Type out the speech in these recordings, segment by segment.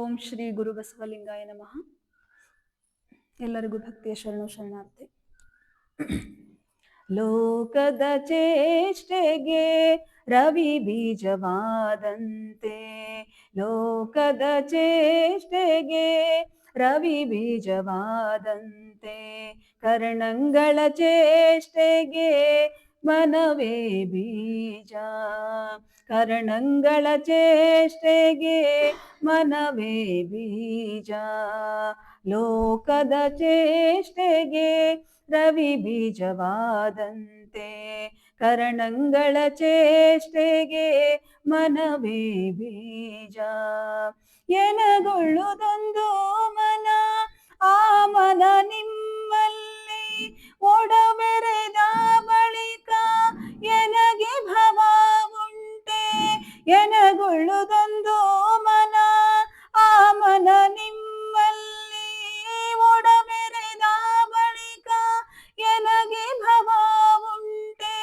ಓಂ ಶ್ರೀ ಗುರು ಬಸವಲಿಂಗಾಯ ನಮಃ. ಎಲ್ಲರಿಗೂ ಭಕ್ತಿಯ ಶರಣು ಶರಣಾರ್ಥಿ. ಲೋಕದ ಚೇಷ್ಟೆಗೆ ರವಿ ಬೀಜವಾದಂತೆ, ಲೋಕದ ಚೇಷ್ಟೆಗೆ ರವಿ ಬೀಜವಾದಂತೆ, ಕರ್ಣಂಗಳ ಚೇಷ್ಟೆಗೆ ಮನವೇ ಬೀಜ, ಕರ್ಣಂಗಳ ಚೇಷ್ಟೆಗೆ ಮನವೇ ಬೀಜ. ಲೋಕದ ಚೇಷ್ಟೆಗೆ ರವಿ ಬೀಜವಾದಂತೆ, ಕರ್ಣಂಗಳ ಚೇಷ್ಟೆಗೆ ಮನವೇ ಬೀಜ. ಎನಗೊಳ್ಳುದೊಂದು ಮನ, ಆ ಮನ ನಿಮ್ಮಲ್ಲಿ ಒಡಬೆರೆದ ಬಳಿಕ ಎನಗೆ ಭವ ಉಂಟೆ. ಎನಗೊಳ್ಳುದೊಂದು ಮನ, ಆ ಮನ ನಿಮ್ಮಲ್ಲಿ ಒಡಬೆರೆದ ಬಳಿಕ ಎನಗೆ ಭವ ಉಂಟೆ.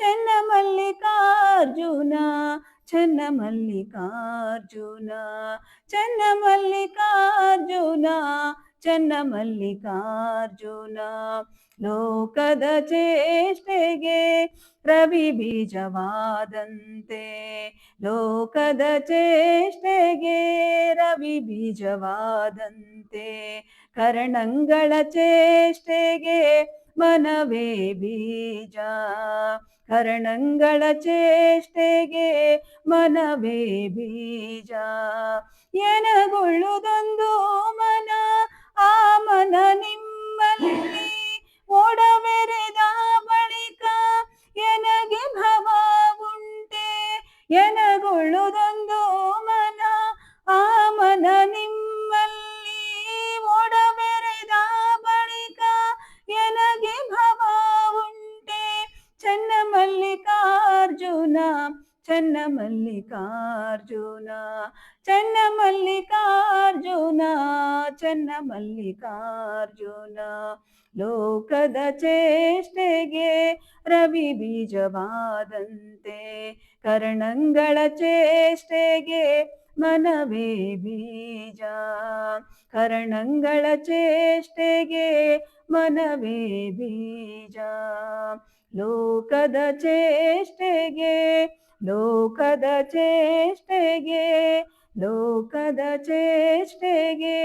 ಚೆನ್ನ ಮಲ್ಲಿಕಾರ್ಜುನ, ಚೆನ್ನ ಮಲ್ಲಿಕಾರ್ಜುನ, ಚೆನ್ನ ಮಲ್ಲಿಕಾರ್ಜುನ, ಚೆನ್ನ ಮಲ್ಲಿಕಾರ್ಜುನ. ಲೋಕದ ಚೇಷ್ಟೆಗೆ ರವಿ ಬೀಜವಾದಂತೆ, ಲೋಕದ ಚೇಷ್ಟೆಗೆ ರವಿ ಬೀಜವಾದಂತೆ, ಕರ್ಣಂಗಳ ಚೇಷ್ಟೆಗೆ ಮನವೇ ಬೀಜ, ಕರ್ಣಂಗಳ ಚೇಷ್ಟೆಗೆ ಮನವೇ ಬೀಜ. ಎನಗೊಳ್ಳುದೊಂದು ಮನ, ಆ ಮನ ನಿಮ್ಮಲ್ಲಿ ಒಡಬೆರೆದ ಬಳಿಕ ಎನಗೆ ಭವ ಉಂಟೆ. ಎನಗೊಳ್ಳುದೊಂದು ಮನ, ಆ ಮನ ನಿಮ್ಮಲ್ಲಿ ಒಡಬೆರೆದ ಬಳಿಕ ಎನಗೆ ಭವ ಉಂಟೆ. ಚೆನ್ನ ಮಲ್ಲಿಕಾರ್ಜುನ, ಚೆನ್ನ ಮಲ್ಲಿಕಾರ್ಜುನ, ಚೆನ್ನ ಮಲ್ಲಿಕಾರ್ಜುನ, ಚೆನ್ನ ಮಲ್ಲಿಕಾರ್ಜುನ. ಲೋಕದ ಚೇಷ್ಟೆಗೆ ರವಿ ಬೀಜವಾದಂತೆ, ಕರ್ಣಂಗಳ ಚೇಷ್ಟೆಗೆ ಮನವೇ ಬೀಜ, ಕರ್ಣಂಗಳ ಚೇಷ್ಟೆಗೆ ಮನವೇ ಬೀಜ. ಲೋಕದ ಚೇಷ್ಟೆಗೆ, ಲೋಕದ ಚೇಷ್ಟೆಗೆ, ಲೋಕದ ಚೇಷ್ಟೆಗೆ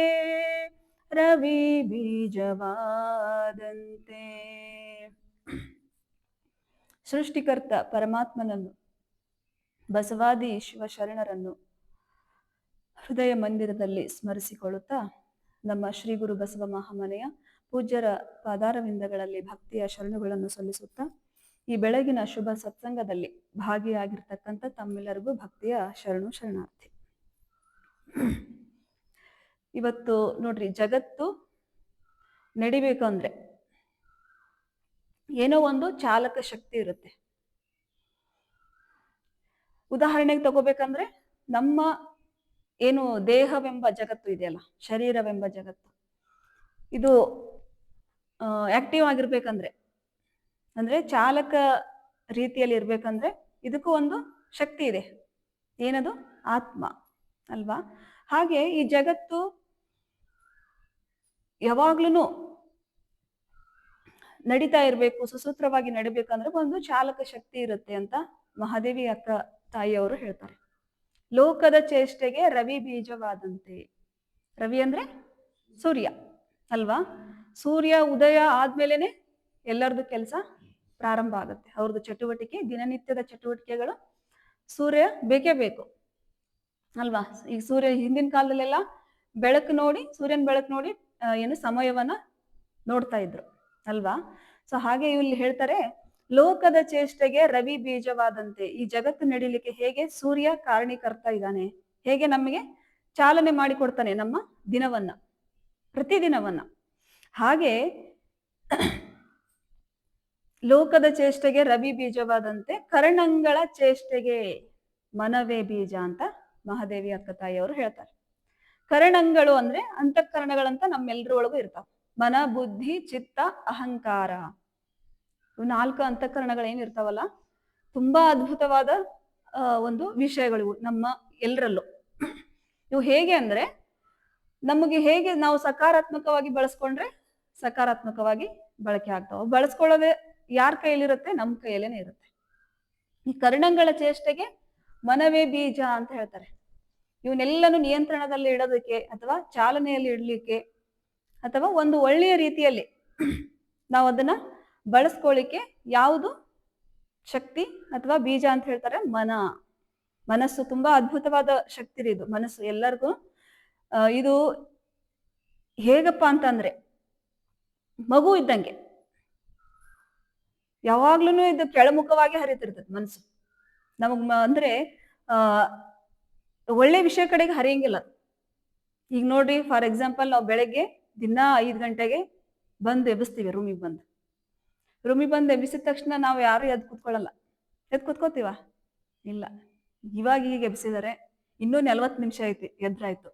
ರವಿ ಬೀಜವಾದಂತೆ. ಸೃಷ್ಟಿಕರ್ತ ಪರಮಾತ್ಮನನ್ನು, ಬಸವಾದಿ ಶಿವಶರಣರನ್ನು ಹೃದಯ ಮಂದಿರದಲ್ಲಿ ಸ್ಮರಿಸಿಕೊಳ್ಳುತ್ತಾ, ನಮ್ಮ ಶ್ರೀ ಗುರು ಬಸವ ಮಹಾಮನೆಯ ಪೂಜ್ಯರ ಪಾದಾರವಿಂದಗಳಲ್ಲಿ ಭಕ್ತಿಯ ಶರಣುಗಳನ್ನು ಸಲ್ಲಿಸುತ್ತಾ, ಈ ಬೆಳಗಿನ ಶುಭ ಸತ್ಸಂಗದಲ್ಲಿ ಭಾಗಿಯಾಗಿರ್ತಕ್ಕಂಥ ತಮ್ಮೆಲ್ಲರಿಗೂ ಭಕ್ತಿಯ ಶರಣು ಶರಣಾರ್ಥಿ. ಇವತ್ತು ನೋಡ್ರಿ, ಜಗತ್ತು ನಡಿಬೇಕು ಅಂದ್ರೆ ಏನೋ ಒಂದು ಚಾಲಕ ಶಕ್ತಿ ಇರುತ್ತೆ. ಉದಾಹರಣೆಗೆ ತಗೋಬೇಕಂದ್ರೆ, ನಮ್ಮ ಏನು ದೇಹವೆಂಬ ಜಗತ್ತು ಇದೆಯಲ್ಲ, ಶರೀರವೆಂಬ ಜಗತ್ತು, ಇದು ಆಕ್ಟಿವ್ ಆಗಿರ್ಬೇಕಂದ್ರೆ, ಅಂದ್ರೆ ಚಾಲಕ ರೀತಿಯಲ್ಲಿ ಇರ್ಬೇಕಂದ್ರೆ ಇದಕ್ಕೂ ಒಂದು ಶಕ್ತಿ ಇದೆ. ಏನದು? ಆತ್ಮ ಅಲ್ವಾ? ಹಾಗೆ ಈ ಜಗತ್ತು ಯಾವಾಗ್ಲೂ ನಡೀತಾ ಇರ್ಬೇಕು, ಸುಸೂತ್ರವಾಗಿ ನಡಿಬೇಕಂದ್ರೆ ಒಂದು ಚಾಲಕ ಶಕ್ತಿ ಇರುತ್ತೆ ಅಂತ ಮಹಾದೇವಿ ಅಕ್ಕ ತಾಯಿಯವರು ಹೇಳ್ತಾರೆ. ಲೋಕದ ಚೇಷ್ಟೆಗೆ ರವಿ ಬೀಜವಾದಂತೆ. ರವಿ ಅಂದ್ರೆ ಸೂರ್ಯ ಅಲ್ವಾ? ಸೂರ್ಯ ಉದಯ ಆದ್ಮೇಲೆನೆ ಎಲ್ಲರದು ಕೆಲಸ ಪ್ರಾರಂಭ ಆಗುತ್ತೆ. ಅವ್ರದ್ದು ಚಟುವಟಿಕೆ, ದಿನನಿತ್ಯದ ಚಟುವಟಿಕೆಗಳು ಸೂರ್ಯ ಬೇಕೇ ಬೇಕು ಅಲ್ವಾ? ಈಗ ಸೂರ್ಯ ಹಿಂದಿನ ಕಾಲದಲ್ಲೆಲ್ಲ ಬೆಳಕು ನೋಡಿ, ಸೂರ್ಯನ ಬೆಳಕು ನೋಡಿ ಏನು ಸಮಯವನ್ನ ನೋಡ್ತಾ ಇದ್ರು ಅಲ್ವಾ? ಸೊ ಹಾಗೆ ಇಲ್ಲಿ ಹೇಳ್ತಾರೆ, ಲೋಕದ ಚೇಷ್ಟೆಗೆ ರವಿ ಬೀಜವಾದಂತೆ. ಈ ಜಗತ್ತು ನಡೀಲಿಕ್ಕೆ ಹೇಗೆ ಸೂರ್ಯ ಕಾರಣೀಕರ್ತ ಇದ್ದಾನೆ, ಹೇಗೆ ನಮಗೆ ಚಾಲನೆ ಮಾಡಿಕೊಡ್ತಾನೆ ನಮ್ಮ ದಿನವನ್ನ, ಪ್ರತಿದಿನವನ್ನ, ಹಾಗೆ ಲೋಕದ ಚೇಷ್ಟೆಗೆ ರವಿ ಬೀಜವಾದಂತೆ, ಕರ್ಣಂಗಳ ಚೇಷ್ಟೆಗೆ ಮನವೇ ಬೀಜ ಅಂತ ಮಹಾದೇವಿ ಅಕ್ಕ ತಾಯಿಯವರು ಹೇಳ್ತಾರೆ. ಕರ್ಣಂಗಳು ಅಂದ್ರೆ ಅಂತಃಕರಣಗಳಂತ ನಮ್ಮೆಲ್ಲರ ಒಳಗೂ ಇರ್ತಾವ. ಮನ, ಬುದ್ಧಿ, ಚಿತ್ತ, ಅಹಂಕಾರ, ಇವು 4 ಅಂತಃಕರಣಗಳು ಏನಿರ್ತಾವಲ್ಲ, ತುಂಬಾ ಅದ್ಭುತವಾದ ಒಂದು ವಿಷಯಗಳು ನಮ್ಮ ಎಲ್ಲರಲ್ಲೂ. ಇವು ಹೇಗೆ ಅಂದ್ರೆ, ನಮಗೆ ಹೇಗೆ ನಾವು ಸಕಾರಾತ್ಮಕವಾಗಿ ಬಳಸ್ಕೊಂಡ್ರೆ ಸಕಾರಾತ್ಮಕವಾಗಿ ಬಳಕೆ ಆಗ್ತಾವ. ಬಳಸ್ಕೊಳ್ಳೋದೇ ಯಾರ ಕೈಯಲ್ಲಿರುತ್ತೆ? ನಮ್ಮ ಕೈಯಲ್ಲೇನೆ ಇರುತ್ತೆ. ಈ ಕರ್ಣಗಳ ಚೇಷ್ಟೆಗೆ ಮನವೇ ಬೀಜ ಅಂತ ಹೇಳ್ತಾರೆ. ಇವನ್ನೆಲ್ಲನೂ ನಿಯಂತ್ರಣದಲ್ಲಿ ಇಡೋದಕ್ಕೆ ಅಥವಾ ಚಾಲನೆಯಲ್ಲಿ ಇಡ್ಲಿಕ್ಕೆ ಅಥವಾ ಒಂದು ಒಳ್ಳೆಯ ರೀತಿಯಲ್ಲಿ ನಾವು ಅದನ್ನ ಬಳಸ್ಕೊಳ್ಳಿಕ್ಕೆ ಯಾವುದು ಶಕ್ತಿ ಅಥವಾ ಬೀಜ ಅಂತ ಹೇಳ್ತಾರೆ? ಮನಸ್ಸು ತುಂಬಾ ಅದ್ಭುತವಾದ ಶಕ್ತಿ ಇದು. ಮನಸ್ಸು ಎಲ್ಲರಿಗೂ ಇದು ಹೇಗಪ್ಪ ಅಂತಂದ್ರೆ ಮಗು ಇದ್ದಂಗೆ ಯಾವಾಗ್ಲೂ ಇದು ಕೆಳಮುಖವಾಗಿ ಹರಿತಿರ್ತದೆ ಮನಸ್ಸು. ನಮಗ್ ಅಂದ್ರೆ ಒಳ್ಳೆ ವಿಷಯ ಕಡೆಗೆ ಹರಿಯಂಗಿಲ್ಲ. ಈಗ ನೋಡ್ರಿ, ಫಾರ್ ಎಕ್ಸಾಂಪಲ್ ನಾವು ಬೆಳಗ್ಗೆ ದಿನ 5 ಗಂಟೆಗೆ ಬಂದು ಎಬ್ಬಿಸ್ತೀವಿ. ರೂಮಿಗೆ ಬಂದು ಎಬ್ಬಿಸಿದ ತಕ್ಷಣ ನಾವು ಯಾರು ಎದ್ದು ಕೂತ್ಕೊಳ್ಳಲ್ಲ. ಎದ್ದು ಕೂತ್ಕೋತೀವ? ಇಲ್ಲ. ಇವಾಗ ಈಗ ಎಬ್ಸಿದಾರೆ, ಇನ್ನೂ 40 ನಿಮಿಷ ಐತಿ, ಎದ್ರಾಯ್ತು,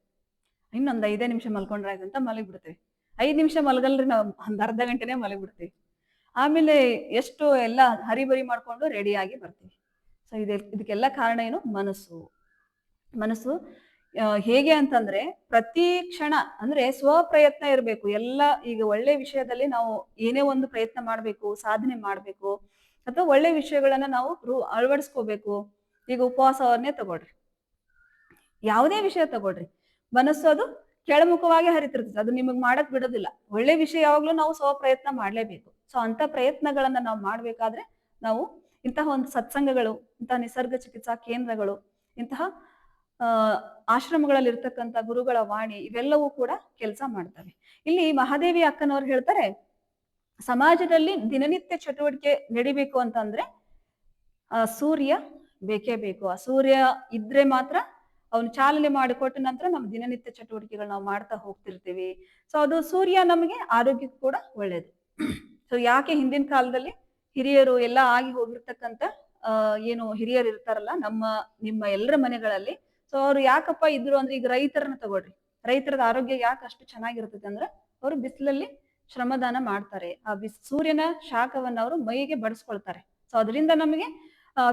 ಇನ್ನೊಂದು 5 ನಿಮಿಷ ಮಲ್ಕೊಂಡ್ರಾಯ್ತು ಅಂತ ಮಲಗಿಬಿಡ್ತೀವಿ. 5 ನಿಮಿಷ ಮಲಗಲ್ರಿ, ನಾವು ಒಂದು ಅರ್ಧ ಗಂಟೆನೇ ಮಲಗಿಬಿಡ್ತೀವಿ. ಆಮೇಲೆ ಎಷ್ಟು ಎಲ್ಲ ಹರಿಬರಿ ಮಾಡ್ಕೊಂಡು ರೆಡಿಯಾಗಿ ಬರ್ತೀವಿ. ಸೊ ಇದಕ್ಕೆಲ್ಲ ಕಾರಣ ಏನು? ಮನಸ್ಸು ಹೇಗೆ ಅಂತಂದ್ರೆ ಪ್ರತಿ ಕ್ಷಣ ಅಂದ್ರೆ ಸ್ವಪ್ರಯತ್ನ ಇರಬೇಕು. ಎಲ್ಲ ಈಗ ಒಳ್ಳೆ ವಿಷಯದಲ್ಲಿ ನಾವು ಏನೇ ಒಂದು ಪ್ರಯತ್ನ ಮಾಡ್ಬೇಕು, ಸಾಧನೆ ಮಾಡ್ಬೇಕು, ಅಥವಾ ಒಳ್ಳೆ ವಿಷಯಗಳನ್ನ ನಾವು ಅಳವಡಿಸ್ಕೋಬೇಕು. ಈಗ ಉಪವಾಸವನ್ನೇ ತಗೊಳ್ರಿ, ಯಾವುದೇ ವಿಷಯ ತಗೊಳ್ರಿ, ಮನಸ್ಸು ಅದು ಕೆಳಮುಖವಾಗಿ ಹರಿತಿರ್ತದೆ. ಅದು ನಿಮಗ್ ಮಾಡಕ್ ಬಿಡೋದಿಲ್ಲ. ಒಳ್ಳೆ ವಿಷಯ ಯಾವಾಗ್ಲೂ ನಾವು ಸ್ವಪ್ರಯತ್ನ ಮಾಡ್ಲೇಬೇಕು. ಸೊ ಅಂತ ಪ್ರಯತ್ನಗಳನ್ನ ನಾವು ಮಾಡ್ಬೇಕಾದ್ರೆ ನಾವು ಇಂತಹ ಒಂದು ಸತ್ಸಂಗಗಳು, ಇಂತಹ ನಿಸರ್ಗ ಚಿಕಿತ್ಸಾ ಕೇಂದ್ರಗಳು, ಇಂತಹ ಆಶ್ರಮಗಳಲ್ಲಿ ಇರ್ತಕ್ಕಂಥ ಗುರುಗಳ ವಾಣಿ, ಇವೆಲ್ಲವೂ ಕೂಡ ಕೆಲಸ ಮಾಡ್ತವೆ. ಇಲ್ಲಿ ಮಹಾದೇವಿ ಅಕ್ಕನವ್ರು ಹೇಳ್ತಾರೆ, ಸಮಾಜದಲ್ಲಿ ದಿನನಿತ್ಯ ಚಟುವಟಿಕೆ ನಡಿಬೇಕು ಅಂತಂದ್ರೆ ಸೂರ್ಯ ಬೇಕೇ ಬೇಕು. ಆ ಸೂರ್ಯ ಇದ್ರೆ ಮಾತ್ರ ಅವನು ಚಾಲನೆ ಮಾಡಿಕೊಟ್ಟ ನಂತರ ನಮ್ಮ ದಿನನಿತ್ಯ ಚಟುವಟಿಕೆಗಳು ನಾವು ಮಾಡ್ತಾ ಹೋಗ್ತಿರ್ತೀವಿ. ಸೊ ಅದು ಸೂರ್ಯ ನಮಗೆ ಆರೋಗ್ಯಕ್ಕೂ ಕೂಡ ಒಳ್ಳೇದು. ಸೊ ಯಾಕೆ ಹಿಂದಿನ ಕಾಲದಲ್ಲಿ ಹಿರಿಯರು ಎಲ್ಲ ಆಗಿ ಹೋಗಿರ್ತಕ್ಕಂಥ ಏನು ಹಿರಿಯರು ಇರ್ತಾರಲ್ಲ ನಿಮ್ಮ ಎಲ್ಲರ ಮನೆಗಳಲ್ಲಿ, ಸೊ ಅವ್ರು ಯಾಕಪ್ಪ ಇದ್ರು ಅಂದ್ರೆ, ಈಗ ರೈತರನ್ನ ತಗೊಳ್ರಿ, ರೈತರದ ಆರೋಗ್ಯ ಯಾಕೆ ಅಷ್ಟು ಚೆನ್ನಾಗಿರ್ತದೆ ಅಂದ್ರೆ ಅವರು ಬಿಸಿಲಲ್ಲಿ ಶ್ರಮದಾನ ಮಾಡ್ತಾರೆ. ಆ ಸೂರ್ಯನ ಶಾಖವನ್ನ ಅವರು ಮೈಗೆ ಬಡಿಸ್ಕೊಳ್ತಾರೆ. ಸೊ ಅದರಿಂದ ನಮಗೆ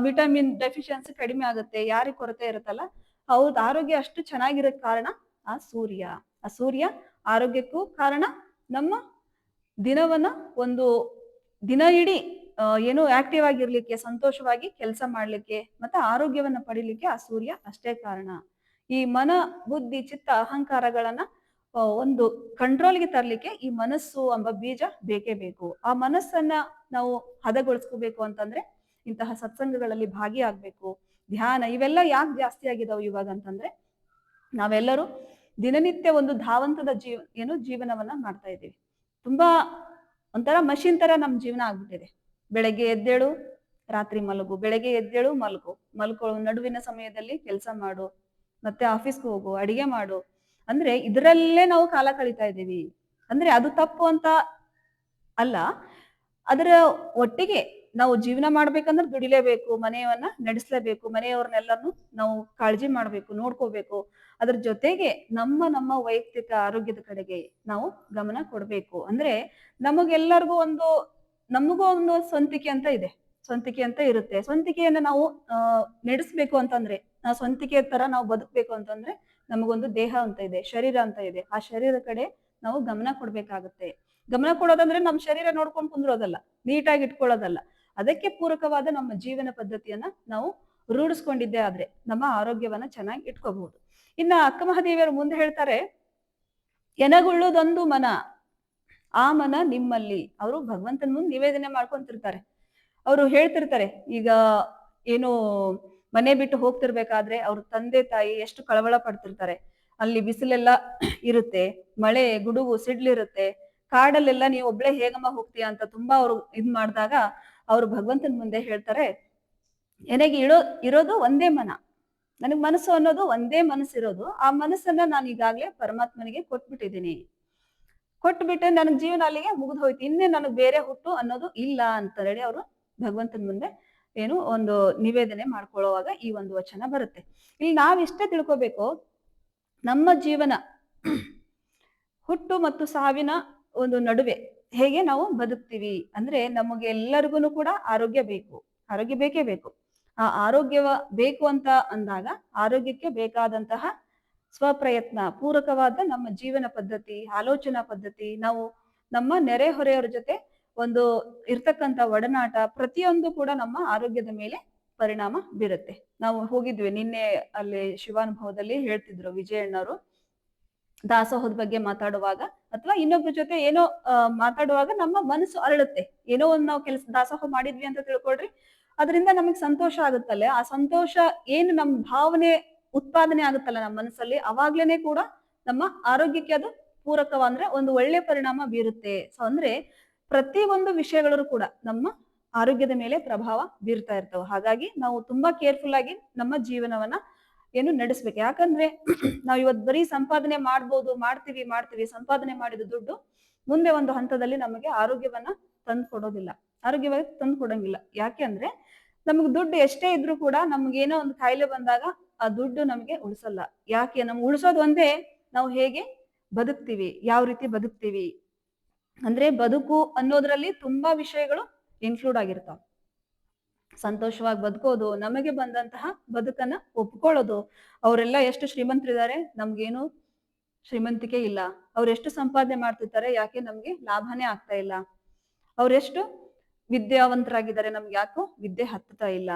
ವಿಟಮಿನ್ ಡೆಫಿಷಿಯನ್ಸಿ ಕಡಿಮೆ ಆಗುತ್ತೆ. ಯಾರಿಗೆ ಕೊರತೆ ಇರುತ್ತಲ್ಲ, ಅವ್ರದ್ದು ಆರೋಗ್ಯ ಅಷ್ಟು ಚೆನ್ನಾಗಿರೋಕ್ ಕಾರಣ ಆ ಸೂರ್ಯ ಆರೋಗ್ಯಕ್ಕೂ ಕಾರಣ. ನಮ್ಮ ದಿನವನ್ನ ಒಂದು ದಿನ ಇಡೀ ಏನು ಆಕ್ಟಿವ್ ಆಗಿರ್ಲಿಕ್ಕೆ, ಸಂತೋಷವಾಗಿ ಕೆಲಸ ಮಾಡ್ಲಿಕ್ಕೆ, ಮತ್ತೆ ಆರೋಗ್ಯವನ್ನ ಪಡಿಲಿಕ್ಕೆ ಆ ಸೂರ್ಯ ಅಷ್ಟೇ ಕಾರಣ. ಈ ಮನ, ಬುದ್ಧಿ, ಚಿತ್ತ, ಅಹಂಕಾರಗಳನ್ನ ಒಂದು ಕಂಟ್ರೋಲ್ಗೆ ತರ್ಲಿಕ್ಕೆ ಈ ಮನಸ್ಸು ಎಂಬ ಬೀಜ ಬೇಕೇ ಬೇಕು. ಆ ಮನಸ್ಸನ್ನ ನಾವು ಹದಗೊಳಿಸ್ಕೋಬೇಕು ಅಂತಂದ್ರೆ ಇಂತಹ ಸತ್ಸಂಗಗಳಲ್ಲಿ ಭಾಗಿಯಾಗ್ಬೇಕು. ಧ್ಯಾನ ಇವೆಲ್ಲ ಯಾಕೆ ಜಾಸ್ತಿ ಆಗಿದಾವೆ ಇವಾಗ ಅಂತಂದ್ರೆ, ನಾವೆಲ್ಲರೂ ದಿನನಿತ್ಯ ಒಂದು ಧಾವಂತದ ಜೀವನವನ್ನ ಮಾಡ್ತಾ ಇದ್ದೀವಿ. ತುಂಬಾ ಒಂಥರ ಮಷಿನ್ ತರ ನಮ್ ಜೀವನ ಆಗ್ಬಿಟ್ಟಿದೆ. ಬೆಳಗ್ಗೆ ಎದ್ದೇಳು, ರಾತ್ರಿ ಮಲಗು, ಬೆಳಗ್ಗೆ ಎದ್ದೇಳು, ಮಲ್ಕೊಳ್ಳು, ನಡುವಿನ ಸಮಯದಲ್ಲಿ ಕೆಲಸ ಮಾಡು, ಮತ್ತೆ ಆಫೀಸ್ಗೆ ಹೋಗು, ಅಡಿಗೆ ಮಾಡು, ಅಂದ್ರೆ ಇದರಲ್ಲೇ ನಾವು ಕಾಲ ಕಳೀತಾ ಇದ್ದೀವಿ. ಅಂದ್ರೆ ಅದು ತಪ್ಪು ಅಂತ ಅಲ್ಲ, ಅದರ ಒಟ್ಟಿಗೆ ನಾವು ಜೀವನ ಮಾಡ್ಬೇಕಂದ್ರೆ ದುಡಿಲೇಬೇಕು, ಮನೆಯವನ್ನ ನಡೆಸಲೇಬೇಕು, ಮನೆಯವ್ರನ್ನೆಲ್ಲರನ್ನು ನಾವು ಕಾಳಜಿ ಮಾಡ್ಬೇಕು, ನೋಡ್ಕೋಬೇಕು. ಅದ್ರ ಜೊತೆಗೆ ನಮ್ಮ ವೈಯಕ್ತಿಕ ಆರೋಗ್ಯದ ಕಡೆಗೆ ನಾವು ಗಮನ ಕೊಡ್ಬೇಕು. ಅಂದ್ರೆ ನಮಗೆಲ್ಲರಿಗೂ ನಮಗೂ ಒಂದು ಸ್ವಂತಿಕೆ ಅಂತ ಇರುತ್ತೆ. ಸ್ವಂತಿಕೆಯನ್ನ ನಾವು ನಡೆಸ್ಬೇಕು ಅಂತಂದ್ರೆ, ಸ್ವಂತಿಕೆ ತರ ನಾವು ಬದುಕ್ಬೇಕು ಅಂತಂದ್ರೆ ನಮಗೊಂದು ದೇಹ ಅಂತ ಇದೆ, ಶರೀರ ಅಂತ ಇದೆ. ಆ ಶರೀರದ ಕಡೆ ನಾವು ಗಮನ ಕೊಡ್ಬೇಕಾಗತ್ತೆ. ಗಮನ ಕೊಡೋದಂದ್ರೆ ನಮ್ಮ ಶರೀರ ನೋಡ್ಕೊಂಡು ಕುಂದ್ರೋದಲ್ಲ, ನೀಟಾಗಿ ಇಟ್ಕೊಳ್ಳೋದಲ್ಲ. ಅದಕ್ಕೆ ಪೂರಕವಾದ ನಮ್ಮ ಜೀವನ ಪದ್ಧತಿಯನ್ನ ನಾವು ರೂಢಿಸ್ಕೊಂಡಿದ್ದೇ ಆದ್ರೆ ನಮ್ಮ ಆರೋಗ್ಯವನ್ನ ಚೆನ್ನಾಗಿ ಇಟ್ಕೋಬಹುದು. ಇನ್ನ ಅಕ್ಕ ಮಹಾದೇವಿಯರು ಮುಂದೆ ಹೇಳ್ತಾರೆ, ಎನಗುಳ್ಳೋದೊಂದು ಮನ, ಆ ಮನ ನಿಮ್ಮಲ್ಲಿ. ಅವರು ಭಗವಂತನ ಮುಂದೆ ನಿವೇದನೆ ಮಾಡ್ಕೊಂತಿರ್ತಾರೆ. ಅವರು ಹೇಳ್ತಿರ್ತಾರೆ, ಈಗ ಏನು ಮನೆ ಬಿಟ್ಟು ಹೋಗ್ತಿರ್ಬೇಕಾದ್ರೆ ಅವ್ರ ತಂದೆ ತಾಯಿ ಎಷ್ಟು ಕಳವಳ ಪಡ್ತಿರ್ತಾರೆ. ಅಲ್ಲಿ ಬಿಸಿಲೆಲ್ಲ ಇರುತ್ತೆ, ಮಳೆ ಗುಡುಗು ಸಿಡ್ಲಿರುತ್ತೆ, ಕಾಡಲ್ಲೆಲ್ಲ ನೀವು ಒಬ್ಳೆ ಹೇಗಮ್ಮ ಹೋಗ್ತೀಯ ಅಂತ ತುಂಬಾ ಅವ್ರು ಇದ್ ಮಾಡಿದಾಗ ಅವ್ರು ಭಗವಂತನ ಮುಂದೆ ಹೇಳ್ತಾರೆ, ನನಗೆ ಇರೋದು ಒಂದೇ ಮನ, ನನಗ್ ಮನಸ್ಸು ಅನ್ನೋದು ಒಂದೇ ಮನಸ್ಸಿರೋದು. ಆ ಮನಸ್ಸನ್ನ ನಾನು ಈಗಾಗ್ಲೇ ಪರಮಾತ್ಮನಿಗೆ ಕೊಟ್ಬಿಟ್ಟು ನನಗ್ ಜೀವನ ಅಲ್ಲಿಗೆ ಮುಗಿದು ಹೋಯ್ತು, ಇನ್ನೇ ನನಗ್ ಬೇರೆ ಹುಟ್ಟು ಅನ್ನೋದು ಇಲ್ಲ ಅಂತ ಹೇಳಿ ಅವರು ಭಗವಂತನ ಮುಂದೆ ಒಂದು ನಿವೇದನೆ ಮಾಡ್ಕೊಳ್ಳುವಾಗ ಈ ಒಂದು ವಚನ ಬರುತ್ತೆ. ಇಲ್ಲಿ ನಾವಿಷ್ಟೇ ತಿಳ್ಕೊಬೇಕು, ನಮ್ಮ ಜೀವನ ಹುಟ್ಟು ಮತ್ತು ಸಾವಿನ ಒಂದು ನಡುವೆ ಹೇಗೆ ನಾವು ಬದುಕ್ತೀವಿ ಅಂದ್ರೆ, ನಮಗೆ ಎಲ್ಲರಿಗೂ ಕೂಡ ಆರೋಗ್ಯ ಬೇಕೇ ಬೇಕು. ಆ ಆರೋಗ್ಯವ ಬೇಕು ಅಂತ ಅಂದಾಗ ಆರೋಗ್ಯಕ್ಕೆ ಬೇಕಾದಂತಹ ಸ್ವಪ್ರಯತ್ನ ಪೂರಕವಾದ ನಮ್ಮ ಜೀವನ ಪದ್ಧತಿ, ಆಲೋಚನಾ ಪದ್ಧತಿ, ನಾವು ನಮ್ಮ ನೆರೆಹೊರೆಯವರ ಜೊತೆ ಒಂದು ಇರ್ತಕ್ಕಂಥ ಒಡನಾಟ ಪ್ರತಿಯೊಂದು ಕೂಡ ನಮ್ಮ ಆರೋಗ್ಯದ ಮೇಲೆ ಪರಿಣಾಮ ಬೀರುತ್ತೆ. ನಾವು ಹೋಗಿದ್ವಿ ನಿನ್ನೆ ಅಲ್ಲಿ ಶಿವಾನುಭವದಲ್ಲಿ ಹೇಳ್ತಿದ್ರು ವಿಜಯಣ್ಣವರು ದಾಸೋಹದ ಬಗ್ಗೆ ಮಾತಾಡುವಾಗ ಅಥವಾ ಇನ್ನೊಬ್ರ ಜೊತೆ ಏನೋ ಮಾತಾಡುವಾಗ ನಮ್ಮ ಮನಸ್ಸು ಅರಳುತ್ತೆ. ಏನೋ ಒಂದ್ ನಾವು ದಾಸೋಹ ಮಾಡಿದ್ವಿ ಅಂತ ತಿಳ್ಕೊಳ್ರಿ, ಅದರಿಂದ ನಮಗ್ ಸಂತೋಷ ಆಗುತ್ತಲ್ಲ, ಆ ಸಂತೋಷ ಏನು ನಮ್ ಭಾವನೆ ಉತ್ಪಾದನೆ ಆಗುತ್ತಲ್ಲ ನಮ್ಮ ಮನಸ್ಸಲ್ಲಿ, ಅವಾಗ್ಲೇನೆ ಕೂಡ ನಮ್ಮ ಆರೋಗ್ಯಕ್ಕೆ ಅದು ಪೂರಕವ ಅಂದ್ರೆ ಒಂದು ಒಳ್ಳೆ ಪರಿಣಾಮ ಬೀರುತ್ತೆ. ಸೊ ಅಂದ್ರೆ ಪ್ರತಿ ಒಂದು ವಿಷಯಗಳು ಕೂಡ ನಮ್ಮ ಆರೋಗ್ಯದ ಮೇಲೆ ಪ್ರಭಾವ ಬೀರ್ತಾ ಇರ್ತವೆ. ಹಾಗಾಗಿ ನಾವು ತುಂಬಾ ಕೇರ್ಫುಲ್ ಆಗಿ ನಮ್ಮ ಜೀವನವನ್ನ ಏನು ನಡೆಸ್ಬೇಕು. ಯಾಕಂದ್ರೆ ನಾವ್ ಇವತ್ ಬರೀ ಸಂಪಾದನೆ ಮಾಡ್ತೀವಿ ಸಂಪಾದನೆ ಮಾಡಿದ ದುಡ್ಡು ಮುಂದೆ ಒಂದು ಹಂತದಲ್ಲಿ ನಮಗೆ ಆರೋಗ್ಯವನ್ನ ತಂದು ಕೊಡೋದಿಲ್ಲ, ಆರೋಗ್ಯವಾಗಿ ತಂದು ಕೊಡಂಗಿಲ್ಲ. ಯಾಕೆ ಅಂದ್ರೆ ನಮಗ್ ದುಡ್ಡು ಎಷ್ಟೇ ಇದ್ರೂ ಕೂಡ ನಮ್ಗೇನೋ ಒಂದು ಕಾಯಿಲೆ ಬಂದಾಗ ಆ ದುಡ್ಡು ನಮ್ಗೆ ಉಳಿಸಲ್ಲ. ಯಾಕೆ ನಮ್ಗೆ ಉಳಿಸೋದು ಒಂದೇ, ನಾವು ಹೇಗೆ ಬದುಕ್ತಿವಿ, ಯಾವ ರೀತಿ ಬದುಕ್ತಿವಿ ಅಂದ್ರೆ ಬದುಕು ಅನ್ನೋದ್ರಲ್ಲಿ ತುಂಬಾ ವಿಷಯಗಳು ಇನ್ಕ್ಲೂಡ್ ಆಗಿರ್ತಾವ. ಸಂತೋಷವಾಗಿ ಬದುಕೋದು, ನಮಗೆ ಬಂದಂತಹ ಬದುಕನ್ನ ಒಪ್ಕೊಳ್ಳೋದು. ಅವರೆಲ್ಲ ಎಷ್ಟು ಶ್ರೀಮಂತರಿದ್ದಾರೆ, ನಮ್ಗೇನು ಶ್ರೀಮಂತಿಕೆ ಇಲ್ಲ. ಅವ್ರೆಷ್ಟು ಸಂಪಾದನೆ ಮಾಡ್ತಿರ್ತಾರೆ, ಯಾಕೆ ನಮ್ಗೆ ಲಾಭನೇ ಆಗ್ತಾ ಇಲ್ಲ. ಅವ್ರೆಷ್ಟು ವಿದ್ಯಾವಂತರಾಗಿದ್ದಾರೆ, ನಮ್ಗೆ ಯಾಕೋ ವಿದ್ಯೆ ಹತ್ತುತ್ತಾ ಇಲ್ಲ.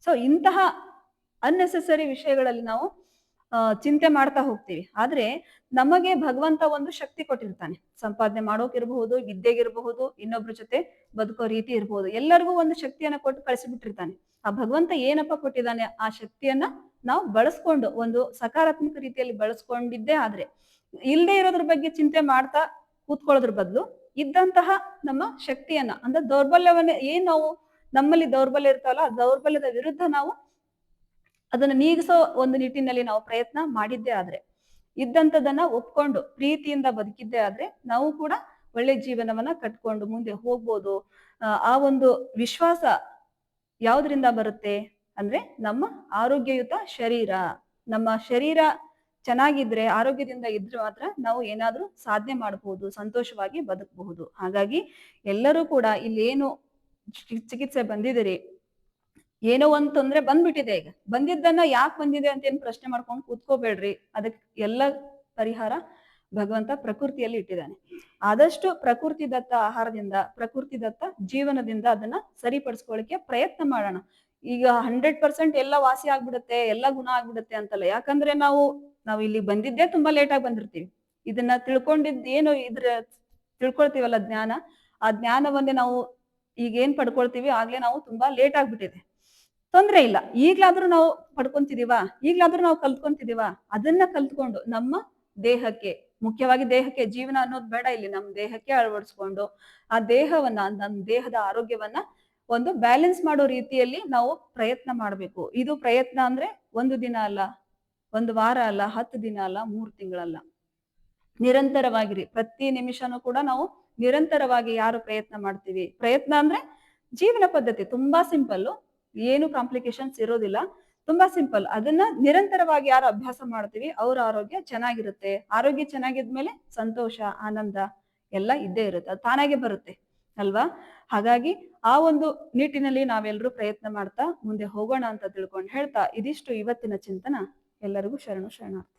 ಸೊ ಇಂತಹ ಅನ್ನೆಸೆಸರಿ ವಿಷಯಗಳಲ್ಲಿ ನಾವು ಚಿಂತೆ ಮಾಡ್ತಾ ಹೋಗ್ತೀವಿ. ಆದ್ರೆ ನಮಗೆ ಭಗವಂತ ಒಂದು ಶಕ್ತಿ ಕೊಟ್ಟಿರ್ತಾನೆ. ಸಂಪಾದನೆ ಮಾಡೋಕಿರ್ಬಹುದು, ವಿದ್ಯೆಗಿರ್ಬಹುದು, ಇನ್ನೊಬ್ರ ಜೊತೆ ಬದುಕೋ ರೀತಿ ಇರ್ಬಹುದು, ಎಲ್ಲರಿಗೂ ಒಂದು ಶಕ್ತಿಯನ್ನ ಕೊಟ್ಟು ಕಳಿಸಿಬಿಟ್ಟಿರ್ತಾನೆ. ಆ ಭಗವಂತ ಏನಪ್ಪ ಕೊಟ್ಟಿದ್ದಾನೆ, ಆ ಶಕ್ತಿಯನ್ನ ನಾವು ಬಳಸ್ಕೊಂಡು ಒಂದು ಸಕಾರಾತ್ಮಕ ರೀತಿಯಲ್ಲಿ ಬಳಸ್ಕೊಂಡಿದ್ದೇ ಆದ್ರೆ, ಇಲ್ಲದೆ ಇರೋದ್ರ ಬಗ್ಗೆ ಚಿಂತೆ ಮಾಡ್ತಾ ಕೂತ್ಕೊಳ್ಳೋದ್ರ ಬದಲು ಇದ್ದಂತಹ ನಮ್ಮ ಶಕ್ತಿಯನ್ನ ಅಂದ್ರೆ ದೌರ್ಬಲ್ಯವನ್ನ ಏನ್ ನಾವು ನಮ್ಮಲ್ಲಿ ದೌರ್ಬಲ್ಯ ಇರ್ತಾವಲ್ಲ, ಆ ದೌರ್ಬಲ್ಯದ ವಿರುದ್ಧ ನಾವು ಅದನ್ನ ನೀಗಿಸೋ ಒಂದು ನಿಟ್ಟಿನಲ್ಲಿ ನಾವು ಪ್ರಯತ್ನ ಮಾಡಿದ್ದೇ ಆದ್ರೆ, ಇದ್ದಂಥದನ್ನ ಒಪ್ಕೊಂಡು ಪ್ರೀತಿಯಿಂದ ಬದುಕಿದ್ದೇ ಆದ್ರೆ ನಾವು ಕೂಡ ಒಳ್ಳೆ ಜೀವನವನ್ನ ಕಟ್ಕೊಂಡು ಮುಂದೆ ಹೋಗ್ಬೋದು. ಆ ಒಂದು ವಿಶ್ವಾಸ ಯಾವ್ದ್ರಿಂದ ಬರುತ್ತೆ ಅಂದ್ರೆ ನಮ್ಮ ಆರೋಗ್ಯಯುತ ಶರೀರ. ನಮ್ಮ ಶರೀರ ಚೆನ್ನಾಗಿದ್ರೆ, ಆರೋಗ್ಯದಿಂದ ಇದ್ರೆ ಮಾತ್ರ ನಾವು ಏನಾದ್ರೂ ಸಾಧನೆ ಮಾಡಬಹುದು, ಸಂತೋಷವಾಗಿ ಬದುಕಬಹುದು. ಹಾಗಾಗಿ ಎಲ್ಲರೂ ಕೂಡ ಇಲ್ಲಿ ಏನು ಚಿಕಿತ್ಸೆ ಬಂದಿದ್ದೀರಿ, ಏನೋ ಒಂದ್ ತೊಂದ್ರೆ ಬಂದ್ಬಿಟ್ಟಿದೆ, ಈಗ ಬಂದಿದ್ದನ್ನ ಯಾಕೆ ಬಂದಿದೆ ಅಂತ ಏನ್ ಪ್ರಶ್ನೆ ಮಾಡ್ಕೊಂಡು ಕೂತ್ಕೋಬೇಡ್ರಿ. ಅದಕ್ಕೆ ಎಲ್ಲ ಪರಿಹಾರ ಭಗವಂತ ಪ್ರಕೃತಿಯಲ್ಲಿ ಇಟ್ಟಿದ್ದಾನೆ. ಆದಷ್ಟು ಪ್ರಕೃತಿ ದತ್ತ ಆಹಾರದಿಂದ, ಪ್ರಕೃತಿ ದತ್ತ ಜೀವನದಿಂದ ಅದನ್ನ ಸರಿಪಡಿಸ್ಕೊಳ್ಳಿಕ್ಕೆ ಪ್ರಯತ್ನ ಮಾಡೋಣ. ಈಗ 100% ಎಲ್ಲ ವಾಸಿ ಆಗ್ಬಿಡುತ್ತೆ, ಎಲ್ಲ ಗುಣ ಆಗ್ಬಿಡುತ್ತೆ ಅಂತಲ್ಲ. ಯಾಕಂದ್ರೆ ನಾವು ಇಲ್ಲಿ ಬಂದಿದ್ದೇ ತುಂಬಾ ಲೇಟ್ ಆಗಿ ಬಂದಿರ್ತೀವಿ. ಇದನ್ನ ತಿಳ್ಕೊಂಡಿದ್ದೇನು ತಿಳ್ಕೊಳ್ತೀವಲ್ಲ ಜ್ಞಾನ, ಆ ಜ್ಞಾನವನ್ನೇ ನಾವು ಈಗ ಏನ್ ಪಡ್ಕೊಳ್ತೀವಿ ಆಗ್ಲೇ ನಾವು ತುಂಬಾ ಲೇಟ್ ಆಗ್ಬಿಟ್ಟಿದೆ. ತೊಂದ್ರೆ ಇಲ್ಲ, ಈಗ್ಲಾದ್ರೂ ನಾವು ಪಡ್ಕೊಂತಿದೀವ, ಈಗ್ಲಾದ್ರೂ ನಾವು ಕಲ್ತ್ಕೊಂತಿದೀವ. ಅದನ್ನ ಕಲ್ತ್ಕೊಂಡು ನಮ್ಮ ದೇಹಕ್ಕೆ, ಮುಖ್ಯವಾಗಿ ದೇಹಕ್ಕೆ, ಜೀವನ ಅನ್ನೋದು ಬೇಡ ಇಲ್ಲಿ, ನಮ್ಮ ದೇಹಕ್ಕೆ ಅಳವಡಿಸ್ಕೊಂಡು ಆ ದೇಹವನ್ನ, ನಮ್ಮ ದೇಹದ ಆರೋಗ್ಯವನ್ನ ಒಂದು ಬ್ಯಾಲೆನ್ಸ್ ಮಾಡೋ ರೀತಿಯಲ್ಲಿ ನಾವು ಪ್ರಯತ್ನ ಮಾಡ್ಬೇಕು. ಇದು ಪ್ರಯತ್ನ ಅಂದ್ರೆ ಒಂದು ದಿನ ಅಲ್ಲ, ಒಂದು ವಾರ ಅಲ್ಲ, 10 ದಿನ ಅಲ್ಲ, 3 ತಿಂಗಳಲ್ಲ, ನಿರಂತರವಾಗಿರಿ. ಪ್ರತಿ ನಿಮಿಷನೂ ಕೂಡ ನಾವು ನಿರಂತರವಾಗಿ ಯಾರು ಪ್ರಯತ್ನ ಮಾಡ್ತೀವಿ, ಪ್ರಯತ್ನ ಅಂದ್ರೆ ಜೀವನ ಪದ್ಧತಿ ತುಂಬಾ ಸಿಂಪಲ್, ಏನು ಕಾಂಪ್ಲಿಕೇಶನ್ಸ್ ಇರೋದಿಲ್ಲ, ತುಂಬಾ ಸಿಂಪಲ್. ಅದನ್ನ ನಿರಂತರವಾಗಿ ಯಾರು ಅಭ್ಯಾಸ ಮಾಡ್ತೀವಿ ಅವ್ರ ಆರೋಗ್ಯ ಚೆನ್ನಾಗಿರುತ್ತೆ. ಆರೋಗ್ಯ ಚೆನ್ನಾಗಿದ್ಮೇಲೆ ಸಂತೋಷ, ಆನಂದ ಎಲ್ಲ ಇದ್ದೇ ಇರುತ್ತೆ, ಅದು ತಾನಾಗೆ ಬರುತ್ತೆ ಅಲ್ವಾ. ಹಾಗಾಗಿ ಆ ಒಂದು ನಿಟ್ಟಿನಲ್ಲಿ ನಾವೆಲ್ಲರೂ ಪ್ರಯತ್ನ ಮಾಡ್ತಾ ಮುಂದೆ ಹೋಗೋಣ ಅಂತ ತಿಳ್ಕೊಂಡು ಹೇಳ್ತಾ, ಇದಿಷ್ಟು ಇವತ್ತಿನ ಚಿಂತನ. ಎಲ್ಲರಿಗೂ ಶರಣಾರ್ಥಿ.